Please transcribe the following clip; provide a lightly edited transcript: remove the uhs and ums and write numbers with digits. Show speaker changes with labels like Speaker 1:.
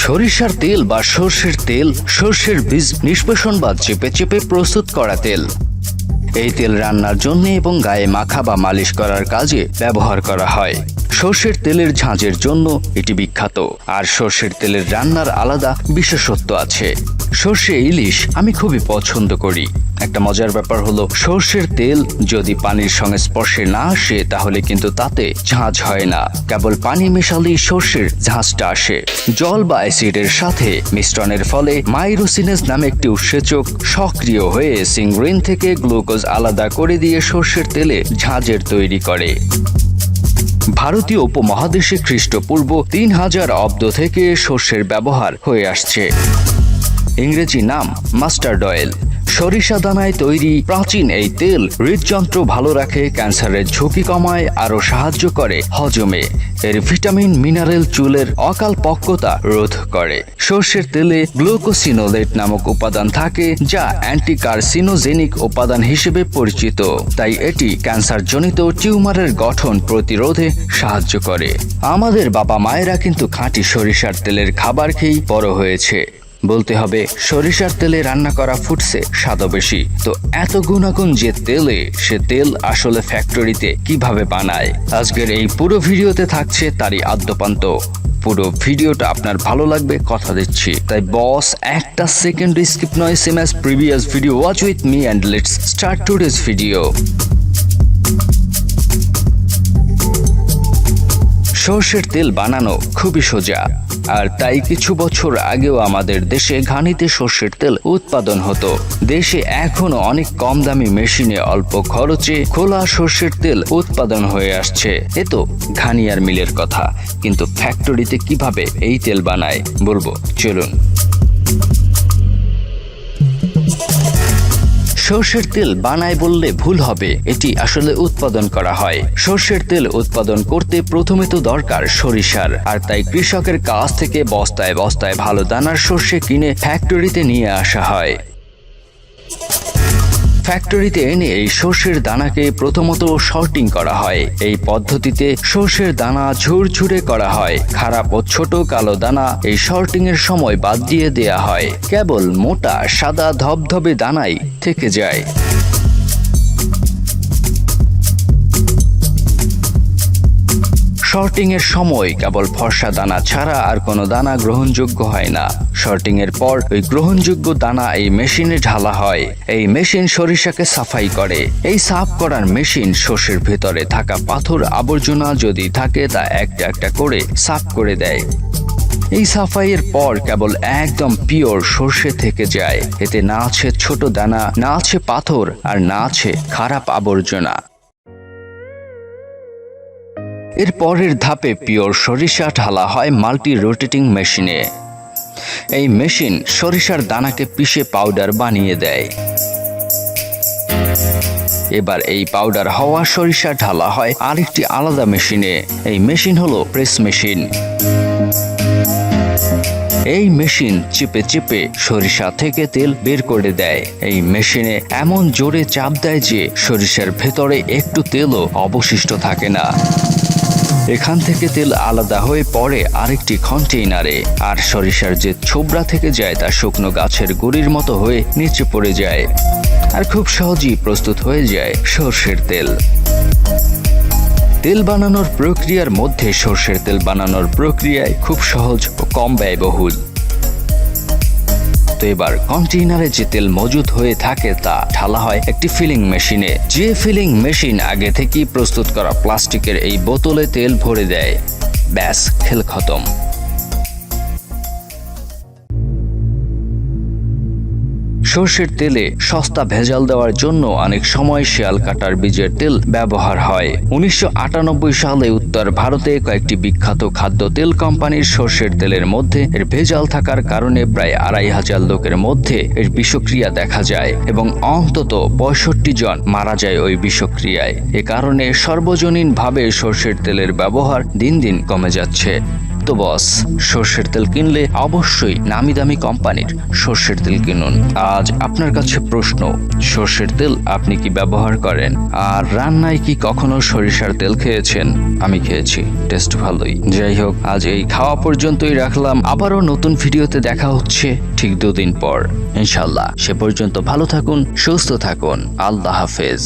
Speaker 1: সরিষার তেল বা সর্ষের তেল সর্ষের বীজ নিষ্পেষণ বা চেপে চেপে প্রস্তুত করা তেল। এই তেল রান্নার জন্য এবং গায়ে মাখা বা মালিশ করার কাজে ব্যবহার করা হয়। সর্ষের তেলের ঝাঁঝের জন্য এটি বিখ্যাত। আর সর্ষের তেলের রান্নার আলাদা বিশেষত্ব আছে। সর্ষে ইলিশ আমি খুবই পছন্দ করি। একটা মজার ব্যাপার হলো, সর্ষের তেল যদি পানির সঙ্গে স্পর্শে না আসে তাহলে কিন্তু তাতে ঝাঁঝ হয় না। কেবল পানি মেশালেই সর্ষের ঝাঁঝটা আসে। জল বা অ্যাসিডের সাথে মিশ্রণের ফলে মাইরোসিনেজ নামে একটি উৎসেচক সক্রিয় হয়ে সিংগ্রিন থেকে গ্লুকোজ আলাদা করে দিয়ে সর্ষের তেলে ঝাঁঝের তৈরি করে। ভারতীয় উপমহাদেশে খ্রিস্টপূর্ব 3000 অব্দ থেকে সর্ষের ব্যবহার হয়ে আসছে। ইংরেজি নাম মাস্টার্ড অয়েল। সরিষা দানায় তৈরি প্রাচীন এই তেল হৃদযন্ত্র ভালো রাখে, ক্যান্সারের ঝুঁকি কমায়, আরও সাহায্য করে হজমে। এর ভিটামিন মিনারেল চুলের অকাল পক্কতা রোধ করে। সর্ষের তেলে গ্লুকোসিনোলেট নামক উপাদান থাকে, যা অ্যান্টিকার্সিনোজেনিক উপাদান হিসেবে পরিচিত। তাই এটি ক্যান্সারজনিত টিউমারের গঠন প্রতিরোধে সাহায্য করে। আমাদের বাবা মায়েরা কিন্তু খাঁটি সরিষার তেলের খাবার খেয়েই বড় হয়েছে। বলতে হবে, সরিষার তেলে রান্না করা ফুটছে স্বাদও বেশি। তো এত গুণাগুণ যে তেলে, সে তেল আসলে ফ্যাক্টরিতে কিভাবে বানায়, আজকের এই পুরো ভিডিওতে থাকছে তারই আদ্যপান্ত। পুরো ভিডিওটা আপনার ভালো লাগবে, কথা দিচ্ছি। তাই বস, একটা সেকেন্ড স্কিপ নয়, same as previous video, watch with me and let's start today's video. সর্ষের তেল বানানো খুবই সোজা, আর তাই কিছু বছর আগেও আমাদের দেশে ঘানিতে সর্ষের তেল উৎপাদন হতো। দেশে এখনো অনেক কম দামি মেশিনে অল্প খরচে খোলা সর্ষের তেল উৎপাদন হয়ে আসছে। এ তো ঘানিয়ার মিলের কথা, কিন্তু ফ্যাক্টরিতে কিভাবে এই তেল বানায় বলবো, চলুন। সর্ষের তেল বানায় বললে ভুল হবে, এটি আসলে উৎপাদন করা হয়। সর্ষের তেল উৎপাদন করতে প্রথমে তো দরকার সরিষার, আর তাই কৃষকের কাছ থেকে বস্তায় বস্তায় ভালো দানার সর্ষে কিনে ফ্যাক্টরিতে নিয়ে আসা হয়। ফ্যাক্টরিতে এনে এই সর্ষের দানাকে প্রথমত সর্টিং করা হয়। এই পদ্ধতিতে সর্ষের দানা ঝুরঝুরে করা হয়। খারাপ ও ছোট কালো দানা এই সর্টিং এর সময় বাদ দিয়ে দেয়া হয়। কেবল মোটা সাদা ধবধবে দানাই থেকে যায়। সর্টিং এর সময় কেবল ফর্সা দানা ছাড়া আর কোনো দানা গ্রহণযোগ্য হয় না। সর্টিং এর পর ওই গ্রহণযোগ্য দানা এই মেশিনে ঢালা হয়। এই মেশিন সরিষাকে সাফাই করে। এই সাফ করার মেশিন সর্ষের ভেতরে থাকা পাথর আবর্জনা যদি থাকে তা একটা একটা করে সাফ করে দেয়। এই সাফাইয়ের পর কেবল একদম পিওর সর্ষে থেকে যায়। এতে না আছে ছোট দানা, না আছে পাথর, আর না আছে খারাপ আবর্জনা। এর পরের ধাপে পিওর সরিষা ঢালা হয় মাল্টি রোটেটিং মেশিনে। এই মেশিন সরিষার দানাকে পিষে পাউডার বানিয়ে দেয়। এবার এই পাউডার হওয়া সরিষা ঢালা হয় আরেকটি আলাদা মেশিনে। এই মেশিন হলো প্রেস মেশিন। এই মেশিন চেপে চেপে সরিষা থেকে তেল বের করে দেয়। এই মেশিনে এমন জোরে চাপ দেয় যে সরিষার ভেতরে একটু তেলও অবশিষ্ট থাকে না। এখান থেকে তেল আলাদা হয়ে পড়ে আরেকটি কন্টেইনারে, আর সরিষার যে ছোবড়া থেকে যায় তা শুকনো গাছের গুঁড়ির মতো হয়ে নিচে পড়ে যায়, আর খুব সহজেই প্রস্তুত হয়ে যায় সর্ষের তেল। তেল বানানোর প্রক্রিয়ার মধ্যে সর্ষের তেল বানানোর প্রক্রিয়ায় খুব সহজ ও কম ব্যয়বহুল। তো এবার কন্টেইনারে যে তেল মজুদ হয়ে থাকে তা ঢালা হয় একটি ফিলিং মেশিনে। যে ফিলিং মেশিন আগে থেকেই প্রস্তুত করা প্লাস্টিকের এই বোতলে তেল ভরে দেয়। ব্যাস, খেল খতম। সর্ষের তেলে সস্তা ভেজাল দেওয়ার জন্য অনেক সময় শিয়াল কাটার বীজের তেল ব্যবহার হয়। 1998 সালে উত্তর ভারতে কয়েকটি বিখ্যাত খাদ্য তেল কোম্পানির সর্ষের তেলের মধ্যে এর ভেজাল থাকার কারণে প্রায় 2500 লোকের মধ্যে এর বিষক্রিয়া দেখা যায় এবং অন্তত 65 জন মারা যায় ওই বিষক্রিয়ায়। এ কারণে সর্বজনীনভাবে সর্ষের তেলের ব্যবহার দিন দিন কমে যাচ্ছে। তো বস, সর্ষের তেল কিনলে অবশ্যই নামি দামি কোম্পানির সর্ষের তেল কিনুন। আজ আপনার কাছে প্রশ্ন, সর্ষের তেল আপনি কি ব্যবহার করেন? আর রান্নায় কি কখনো সরিষার তেল খেয়েছেন? আমি খেয়েছি, টেস্ট ভালোই। যাই হোক, আজ এই খাওয়া পর্যন্তই রাখলাম। আবারও নতুন ভিডিওতে দেখা হচ্ছে ঠিক 2 দিন পর ইনশাল্লাহ। সে পর্যন্ত ভালো থাকুন, সুস্থ থাকুন। আল্লাহ হাফেজ।